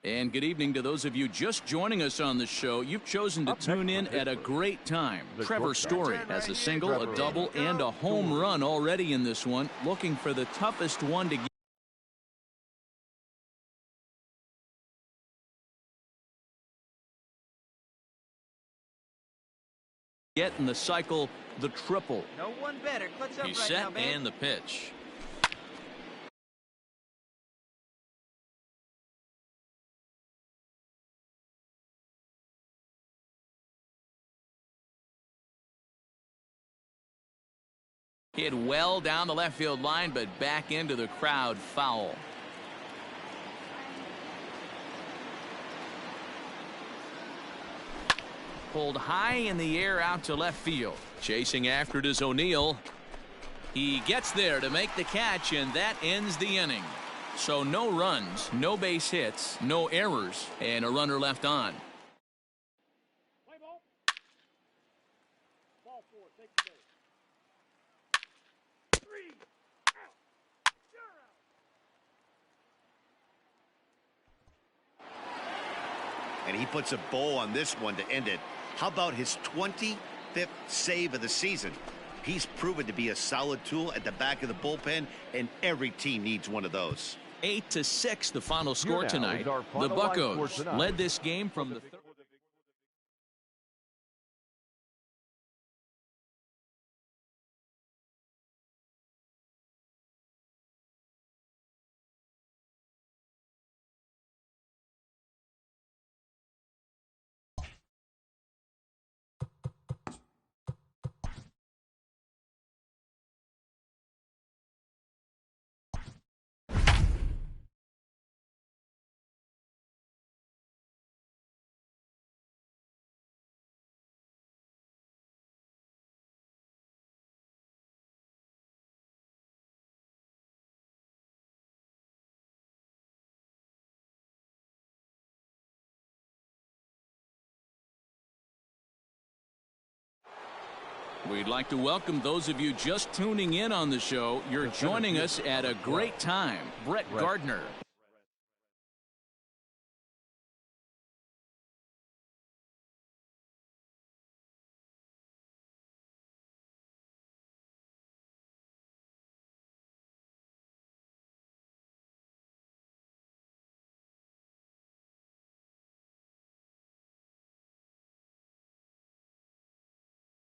And good evening to those of you just joining us on the show. You've chosen to tune in at a great time. Trevor Story has a single, a double, and a home run already in this one. Looking for the toughest one to get in the cycle, the triple. No one better. Clutch up He's right set now, man. and the pitch. Hit well down the left field line, but back into the crowd, foul. Pulled high in the air out to left field. Chasing after it is O'Neill. He gets there to make the catch, and that ends the inning. So no runs, no base hits, no errors, and a runner left on. And he puts a bow on this one to end it. How about his 25th save of the season? He's proven to be a solid tool at the back of the bullpen, and every team needs one of those. 8-6 the final score tonight. The Buccos led this game from the We'd like to welcome those of you just tuning in on the show. You're joining us at a great time. Brett Gardner.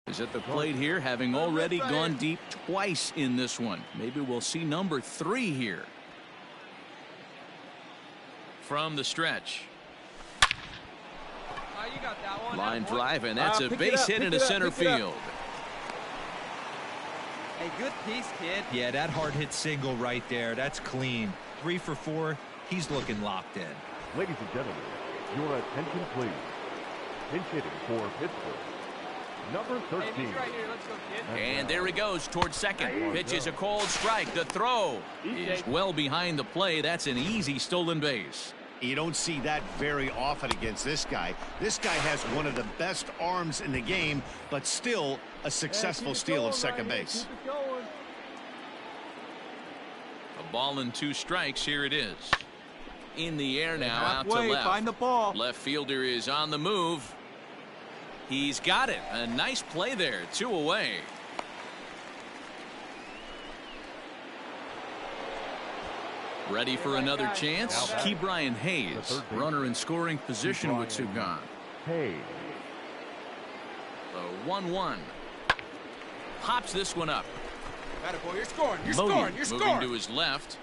Is at the plate here, having already gone deep twice in this one. Maybe we'll see number 3 here. From the stretch. You got that one. Line drive, and that's a base hit into center field. Hey, good piece, kid. Yeah, that hard hit single right there. That's clean. 3 for 4. He's looking locked in. Ladies and gentlemen, your attention please. Pinch hitting for Pittsburgh. Number 13. Hey, he's right here. Let's go, kid. And there he goes towards second. Pitch is a cold strike. The throw is well behind the play. That's an easy stolen base. You don't see that very often against this guy. This guy has one of the best arms in the game, but still a successful steal of second base. A ball and 2 strikes. Here it is. In the air now, out to left. Find the ball. Left fielder is on the move. He's got it. A nice play there. 2 away. Ready for another chance? Ke'Bryan Hayes, runner in scoring position with 2 gone. Hayes. The 1-1. Pops this one up. Attaboy, you're scoring. You're Moody scoring. You're moving scoring. to his left.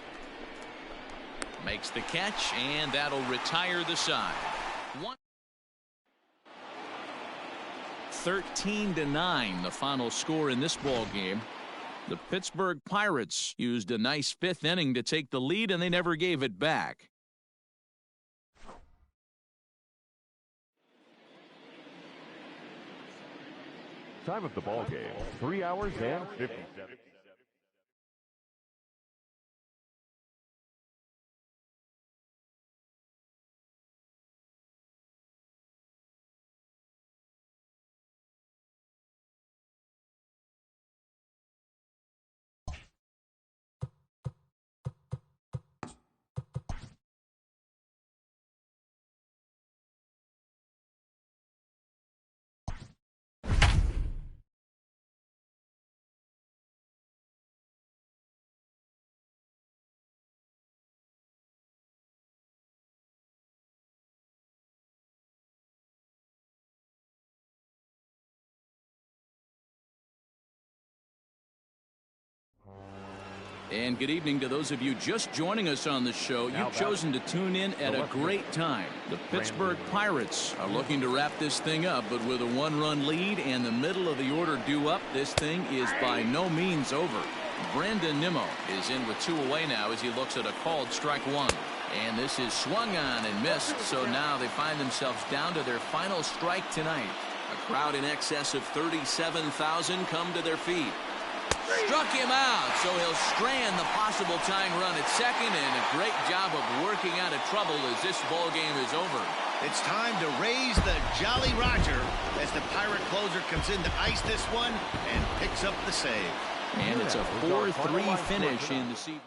Makes the catch, and that'll retire the side. 13-9 the final score in this ball game. The Pittsburgh Pirates used a nice 5th inning to take the lead, and they never gave it back. Time of the ball game, 3 hours and 57. And good evening to those of you just joining us on the show. You've chosen to tune in at a great time. The Pittsburgh Pirates are looking to wrap this thing up, but with a one-run lead and the middle of the order due up, this thing is by no means over. Brandon Nimmo is in with 2 away now as he looks at a called strike 1. And this is swung on and missed, so now they find themselves down to their final strike tonight. A crowd in excess of 37,000 come to their feet. Struck him out, so he'll strand the possible tying run at second, and a great job of working out of trouble as this ball game is over. It's time to raise the Jolly Roger as the Pirate closer comes in to ice this one and picks up the save. And it's a 4-3 finish in this evening.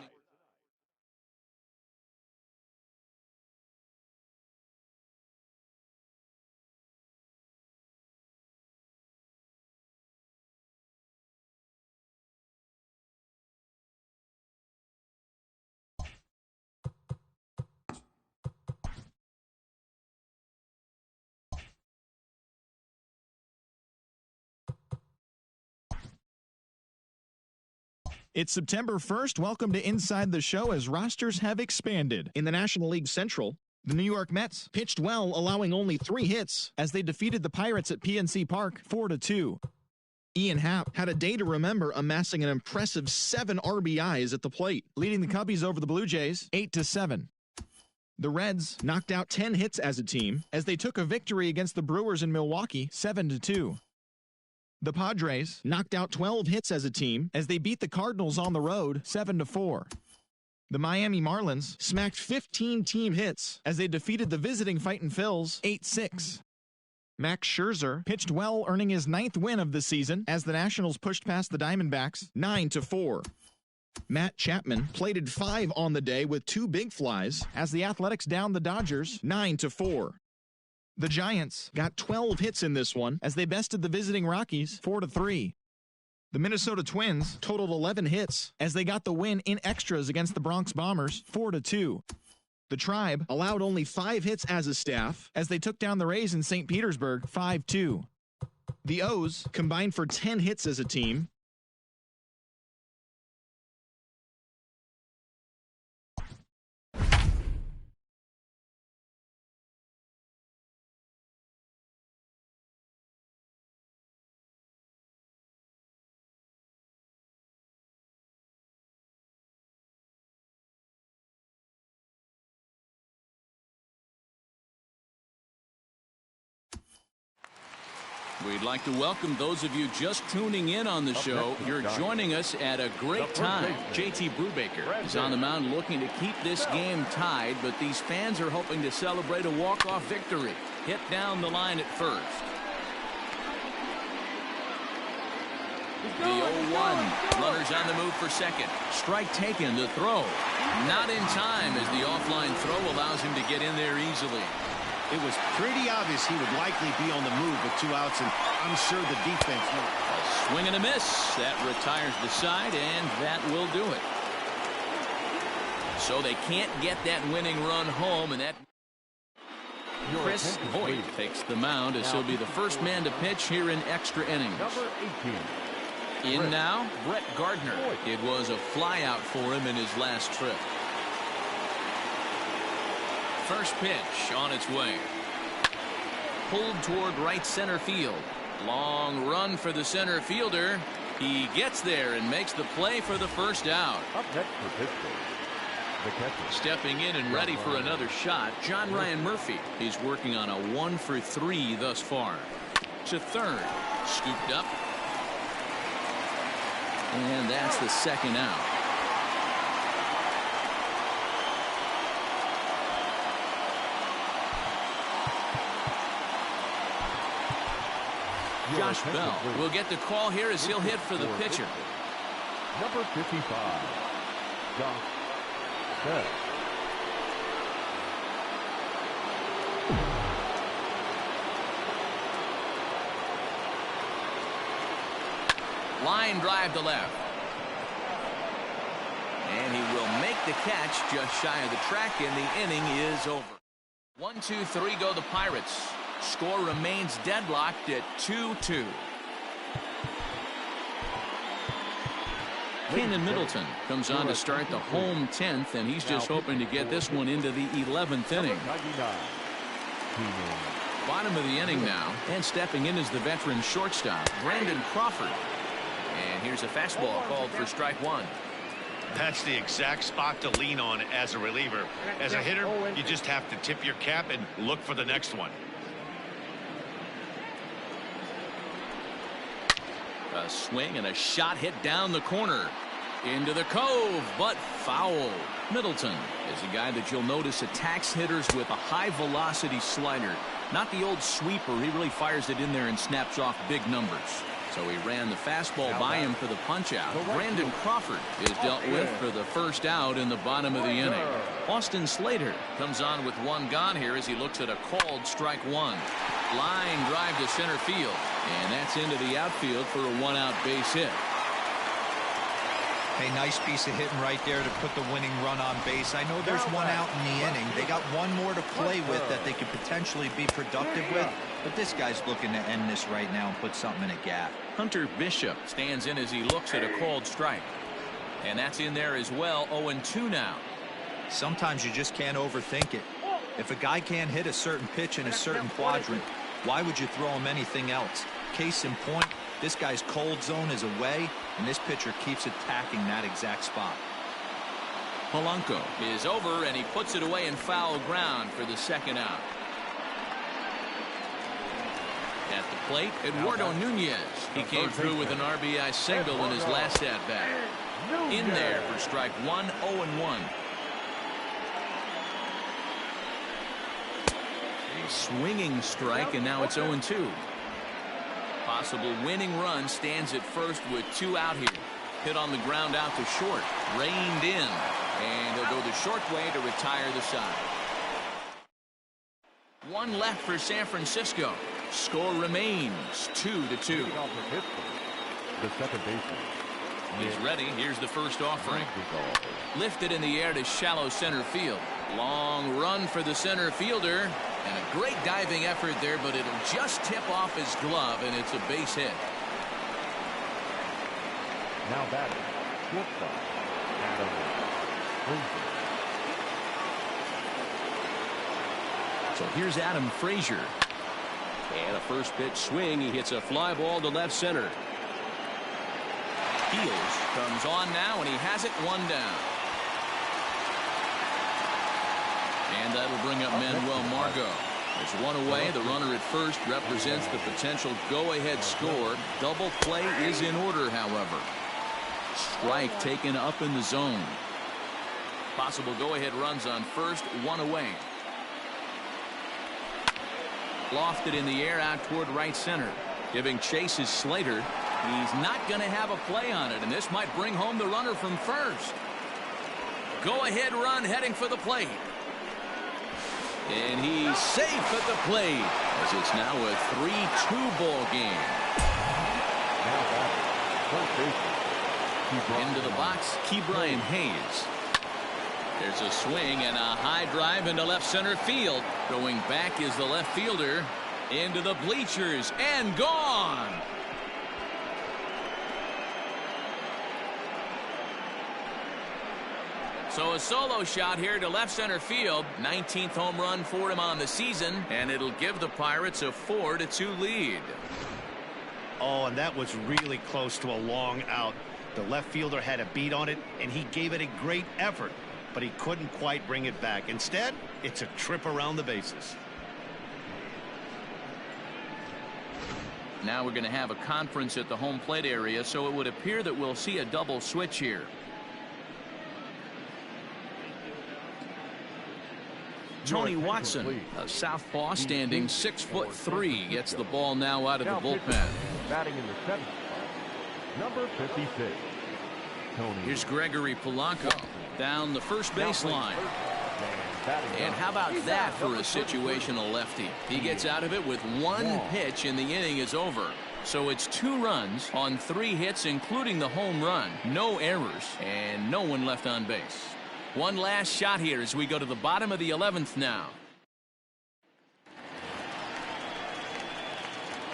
It's September 1st. Welcome to Inside the Show as rosters have expanded. In the National League Central, the New York Mets pitched well, allowing only 3 hits as they defeated the Pirates at PNC Park 4-2. Ian Happ had a day to remember, amassing an impressive 7 RBIs at the plate, leading the Cubbies over the Blue Jays 8-7. The Reds knocked out 10 hits as a team as they took a victory against the Brewers in Milwaukee 7-2. The Padres knocked out 12 hits as a team as they beat the Cardinals on the road 7-4. The Miami Marlins smacked 15 team hits as they defeated the visiting Fightin' Phils 8-6. Max Scherzer pitched well, earning his 9th win of the season as the Nationals pushed past the Diamondbacks 9-4. Matt Chapman plated 5 on the day with 2 big flies as the Athletics downed the Dodgers 9-4. The Giants got 12 hits in this one as they bested the visiting Rockies 4-3. The Minnesota Twins totaled 11 hits as they got the win in extras against the Bronx Bombers 4-2. The Tribe allowed only 5 hits as a staff as they took down the Rays in St. Petersburg 5-2. The O's combined for 10 hits as a team. We'd like to welcome those of you just tuning in on the show. You're joining us at a great time. JT Brubaker is on the mound looking to keep this game tied, but these fans are hoping to celebrate a walk-off victory. Hit down the line at first. The 0-1. Runners on the move for second. Strike taken, the throw. Not in time as the offline throw allows him to get in there easily. It was pretty obvious he would likely be on the move with 2 outs, and I'm sure the defense knew. A swing and a miss. That retires the side, and that will do it. So they can't get that winning run home, and that... Chris Voigt takes the mound as he'll be the first man to pitch here in extra innings. Number 18. In now, Brett Gardner. It was a flyout for him in his last trip. First pitch on its way. Pulled toward right center field. Long run for the center fielder. He gets there and makes the play for the first out. Up next for Pittsburgh, the catcher. Stepping in and ready for another shot, John Ryan Murphy. He's working on a 1-for-3 thus far. To third. Scooped up. And that's the second out. Josh Bell will get the call here as he'll hit for the pitcher. Number 55, Josh Bell. Line drive to left. And he will make the catch just shy of the track, and the inning is over. 1-2-3 go the Pirates. Score remains deadlocked at 2-2. Cannon Middleton comes on to start the home 10th, and he's just hoping to get this one into the 11th inning. Bottom of the inning now, and stepping in is the veteran shortstop, Brandon Crawford. And here's a fastball called for strike one. That's the exact spot to lean on as a reliever. As a hitter, you just have to tip your cap and look for the next one. A swing and a shot hit down the corner. Into the cove, but foul. Middleton is a guy that you'll notice attacks hitters with a high velocity slider. Not the old sweeper. He really fires it in there and snaps off big numbers. So he ran the fastball by him for the punch out. Brandon Crawford is dealt with for the first out in the bottom of the inning. Austin Slater comes on with one gone here as he looks at a called strike one. Line drive to center field, and that's into the outfield for a one-out base hit. Hey, nice piece of hitting right there to put the winning run on base. I know there's one out in the inning. They got one more to play with that they could potentially be productive with, but this guy's looking to end this right now and put something in a gap. Hunter Bishop stands in as he looks at a called strike, and that's in there as well. 0-2 now. Sometimes you just can't overthink it. If a guy can't hit a certain pitch in a certain quadrant, why would you throw him anything else? Case in point, this guy's cold zone is away, and this pitcher keeps attacking that exact spot. Polanco is over, and he puts it away in foul ground for the second out. At the plate, Eduardo Nunez. He came through with an RBI single in his last at-bat. In there for strike one, 0-1. A swinging strike, and now it's 0-2. Possible winning run stands at first with two out here. Hit on the ground out to short. Reined in. And he'll go the short way to retire the side. One left for San Francisco. Score remains 2-2. The second baseman. He's ready. Here's the first offering. Lifted in the air to shallow center field. Long run for the center fielder. And a great diving effort there, but it'll just tip off his glove, and it's a base hit. Now batting, shortstop, Adam Frazier. So here's Adam Frazier. And a first pitch swing. He hits a fly ball to left center. Heels comes on now, and he has it one down. And that'll bring up Manuel Margot. There's one away. The runner at first represents the potential go-ahead score. Double play is in order, however. Strike taken up in the zone. Possible go-ahead runs on first, one away. Lofted in the air out toward right center. Giving chase is Slater. He's not going to have a play on it, and this might bring home the runner from first. Go-ahead run heading for the plate. And he's safe at the plate, as it's now a 3-2 ball game. Into the box, Ke'Bryan Hayes. There's a swing and a high drive into left center field. Going back is the left fielder. Into the bleachers and gone. So a solo shot here to left center field. 19th home run for him on the season, and it'll give the Pirates a 4-2 lead. Oh, and that was really close to a long out. The left fielder had a beat on it, and he gave it a great effort, but he couldn't quite bring it back. Instead, it's a trip around the bases. Now we're going to have a conference at the home plate area, so it would appear that we'll see a double switch here. Tony Watson, a southpaw standing 6'3", gets the ball now out of the bullpen. Batting in the seventh spot, number 56. Tony. Here's Gregory Polanco down the first baseline. And how about that for a situational lefty? He gets out of it with one pitch, and the inning is over. So it's 2 runs on 3 hits, including the home run. No errors, and no one left on base. One last shot here as we go to the bottom of the 11th now.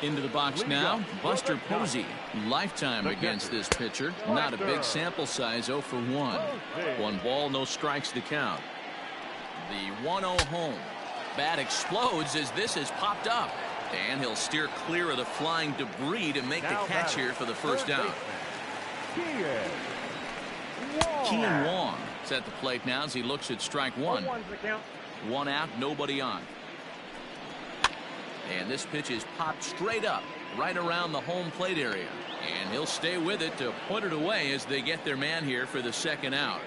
Into the box now, Buster Posey. Lifetime against this pitcher. Not a big sample size, 0 for 1. 1 ball, no strikes to count. The 1-0 home. Bat explodes as this is popped up. And he'll steer clear of the flying debris to make the catch here for the first down. Kean Wong is at the plate now as he looks at strike 1. 1 out, nobody on. And this pitch is popped straight up, right around the home plate area. And he'll stay with it to put it away as they get their man here for the second out.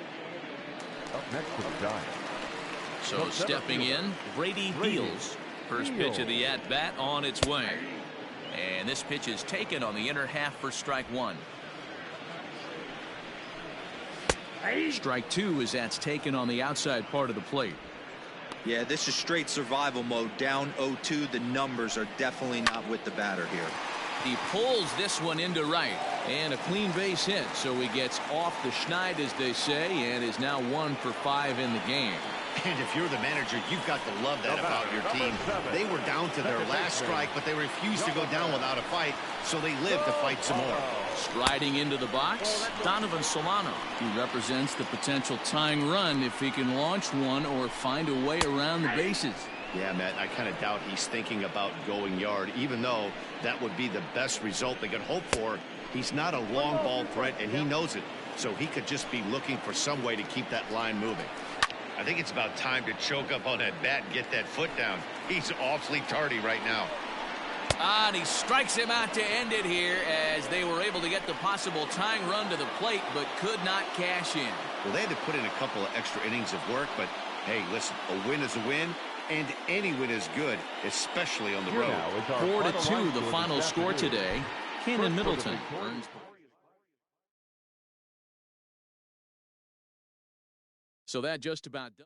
Up next to the Giants. So stepping in, Brady Beals. First pitch of the at-bat on its way. And this pitch is taken on the inner half for strike 1. Strike 2 as that's taken on the outside part of the plate. Yeah, this is straight survival mode. Down 0-2. The numbers are definitely not with the batter here. He pulls this one into right. And a clean base hit. So he gets off the schneid, as they say, and is now 1 for 5 in the game. And if you're the manager, you've got to love that about your team. They were down to their last strike, but they refused to go down without a fight, so they lived to fight some more. Striding into the box, Donovan Solano. He represents the potential tying run if he can launch one or find a way around the bases. Yeah, Matt, I kind of doubt he's thinking about going yard, even though that would be the best result they could hope for. He's not a long ball threat, and he knows it, so he could just be looking for some way to keep that line moving. I think it's about time to choke up on that bat and get that foot down. He's awfully tardy right now. And he strikes him out to end it here as they were able to get the possible tying run to the plate but could not cash in. Well, they had to put in a couple of extra innings of work, but hey, listen, a win is a win, and any win is good, especially on the road. 4-2 the final score today. Kenan Middleton earns. So that just about does.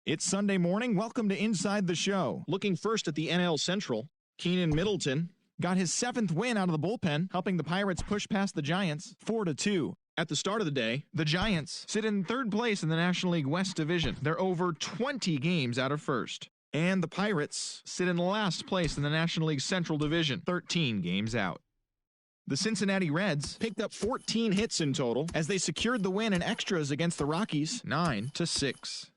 It's Sunday morning. Welcome to Inside the Show. Looking first at the NL Central, Kenan Middleton got his 7th win out of the bullpen, helping the Pirates push past the Giants 4-2. At the start of the day, the Giants sit in 3rd place in the National League West Division. They're over 20 games out of first. And the Pirates sit in last place in the National League Central Division, 13 games out. The Cincinnati Reds picked up 14 hits in total as they secured the win in extras against the Rockies, 9-6.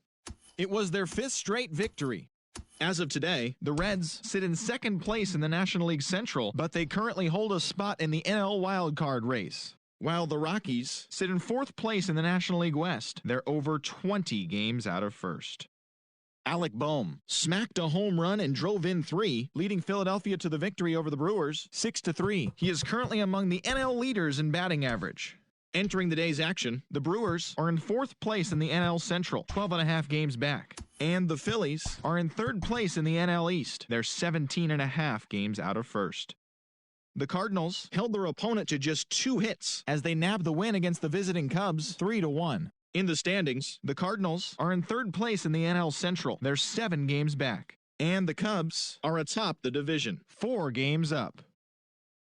It was their 5th straight victory. As of today, the Reds sit in 2nd place in the National League Central, but they currently hold a spot in the NL wildcard race. While the Rockies sit in 4th place in the National League West, they're over 20 games out of first. Alec Boehm smacked a home run and drove in 3, leading Philadelphia to the victory over the Brewers 6-3. He is currently among the NL leaders in batting average. Entering the day's action, the Brewers are in 4th place in the NL Central, 12.5 games back. And the Phillies are in 3rd place in the NL East. They're 17.5 games out of first. The Cardinals held their opponent to just 2 hits as they nabbed the win against the visiting Cubs 3-1. In the standings, the Cardinals are in 3rd place in the NL Central. They're 7 games back. And the Cubs are atop the division, 4 games up.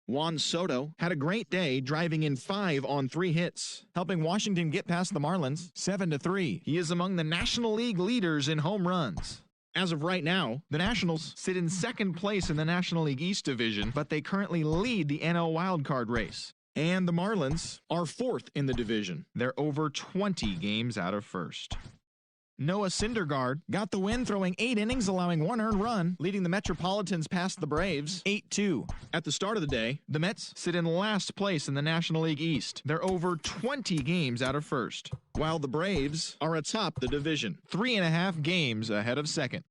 Juan Soto had a great day, driving in 5 on 3 hits, helping Washington get past the Marlins 7-3. He is among the National League leaders in home runs. As of right now, the Nationals sit in 2nd place in the National League East Division, but they currently lead the NL wildcard race. And the Marlins are 4th in the division. They're over 20 games out of first. Noah Syndergaard got the win, throwing 8 innings, allowing 1 earned run, leading the Metropolitans past the Braves 8-2. At the start of the day, the Mets sit in last place in the National League East. They're over 20 games out of first, while the Braves are atop the division, 3.5 games ahead of second.